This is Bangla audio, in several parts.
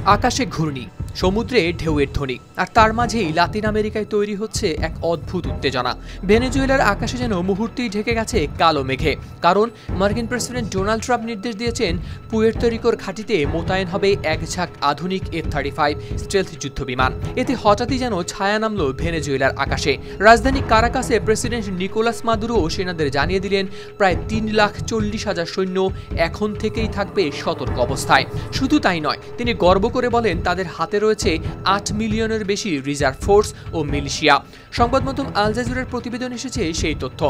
আকাশে ঘূর্ণি, সমুদ্রে ঢেউয়ের ধ্বনি, আর তার মাঝেই লাতিন আমেরিকায় তৈরি হচ্ছে এক অদ্ভুত উত্তেজনা। ভেনেজুয়েলার আকাশে যেন মুহূর্তেই ঢেকে গেছে কালো মেঘে। কারণ মার্কিন প্রেসিডেন্ট ডোনাল্ড ট্রাম্প নির্দেশ দিয়েছেন পুয়ের্তো রিকোর ঘাঁটিতে মোতায়েন হবে এক ঝাঁক আধুনিক F-35 স্টেলথ যুদ্ধবিমান। এতে হঠাৎই যেন ছায়া নামল ভেনেজুয়েলার আকাশে। রাজধানী কারাকাসে প্রেসিডেন্ট নিকোলাস মাদুরো সেনাদের জানিয়ে দিলেন প্রায় 3,40,000 সৈন্য এখন থেকেই থাকবে সতর্ক অবস্থায়। শুধু তাই নয়, তিনি গর্ব করে বলেন তাদের হাতে রয়েছে 8 মিলিয়নের বেশি রিজার্ভ ফোর্স ও মিলিশিয়া। সংবাদ মাধ্যম আল জাজিরার প্রতিবেদন এসেছে সেই তথ্য।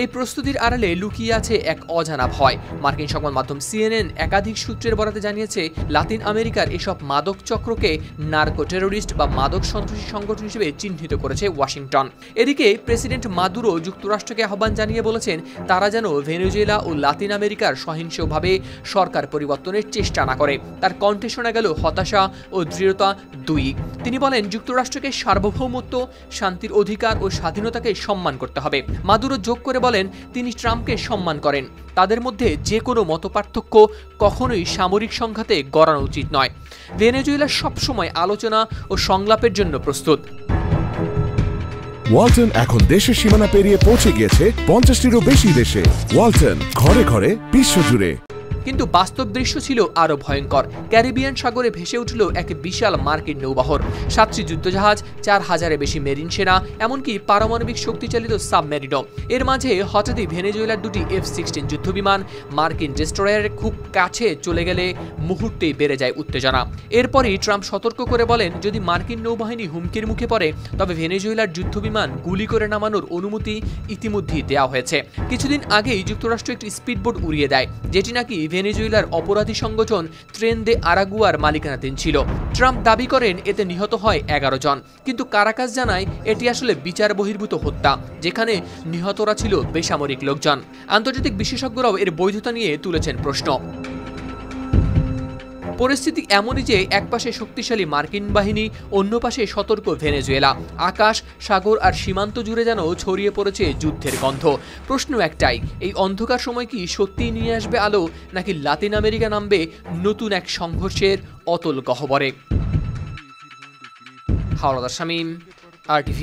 এই প্রস্তুতির আড়ালে লুকিয়ে আছে এক অজানা ভয়। মার্কিন সংবাদ মাধ্যম CNN একাধিক সূত্রের বরাতে জানিয়েছে লাতিন আমেরিকার এসব মাদক চক্রকে নার্কো টেরোরিস্ট বা মাদক সন্ত্রাসী সংগঠন হিসেবে চিহ্নিত করেছে ওয়াশিংটন। এদিকে প্রেসিডেন্ট মাদুরো যুক্তরাষ্ট্রকে আহ্বান জানিয়ে বলেছেন তারা যেন ভেনেজুয়েলা ও লাতিন আমেরিকার সহিংসভাবে সরকার পরিবর্তনের চেষ্টা না করে। তার কণ্ঠে শোনা গেল হতাশা ও দৃঢ়তা দুই। তিনি বলেন যুক্তরাষ্ট্রকে সার্বভৌমত্ব, শান্তির অধিকার ও স্বাধীনতাকে সম্মান করতে হবে। মাদুরো যোগ করে বলেন তিনি ট্রাম্পকে সম্মান করেন। তাদের মধ্যে যে কোনো মতপার্থক্য কখনোই সামরিক সংঘাতে গড়ানো উচিত নয়। ভেনেজুয়েলা সবসময় আলোচনা ও সংলাপের জন্য প্রস্তুত। ওয়ালটন এখন দেশের সীমানা পেরিয়ে পৌঁছে গিয়েছে 50টিরও বেশি দেশে। ওয়ালটন, ঘরে ঘরে, বিশ্বজুড়ে। কিন্তু বাস্তব দৃশ্য ছিল আরো ভয়ঙ্কর। ক্যারিবিয়ান সাগরে ভেসে উঠল এক বিশাল মার্কিন নৌবহর, 7টি যুদ্ধজাহাজ, 4000-এর বেশি মেরিন সেনা, এমনকি পারমাণবিক শক্তিচালিত সাবমেরিনও। এর মাঝে হঠাৎই ভেনেজুয়েলার দুটি F-16 যুদ্ধবিমান মার্কিন ডেস্ট্রয়ারের খুব কাছে চলে গেলে মুহূর্তেই বেড়ে যায় উত্তেজনা। এরপরই ট্রাম্প সতর্ক করে বলেন যদি মার্কিন নৌবাহিনী হুমকির মুখে পড়ে তবে ভেনেজুয়েলার যুদ্ধবিমান গুলি করে নামানোর অনুমতি ইতিমধ্যেই দেওয়া হয়েছে। কিছুদিন আগেই যুক্তরাষ্ট্র একটি স্পিডবোট উড়িয়ে দেয়, যেটি নাকি ভেনেজুয়েলার অপরাধী সংগঠন ট্রেন দে আরাগুয়ার মালিকানাধীন ছিল। ট্রাম্প দাবি করেন এতে নিহত হয় 11 জন, কিন্তু কারাকাস জানায় এটি আসলে বিচার বহির্ভূত হত্যা, যেখানে নিহতরা ছিল বেসামরিক লোকজন। আন্তর্জাতিক বিশেষজ্ঞরাও এর বৈধতা নিয়ে তুলেছেন প্রশ্ন। পরিস্থিতি এমনই যে একপাশে শক্তিশালী মার্কিন বাহিনী, অন্য পাশে সতর্ক ভেনেজুয়েলা। আকাশ, সাগর আর সীমান্ত জুড়ে যেন ছড়িয়ে পড়েছে যুদ্ধের গন্ধ। প্রশ্ন একটাই, এই অন্ধকার সময় কি সত্যিই নিয়ে আসবে আলো, নাকি লাতিন আমেরিকা নামবে নতুন এক সংঘর্ষের অতল গহ্বরে? হাওলাদার শামীম, RTV।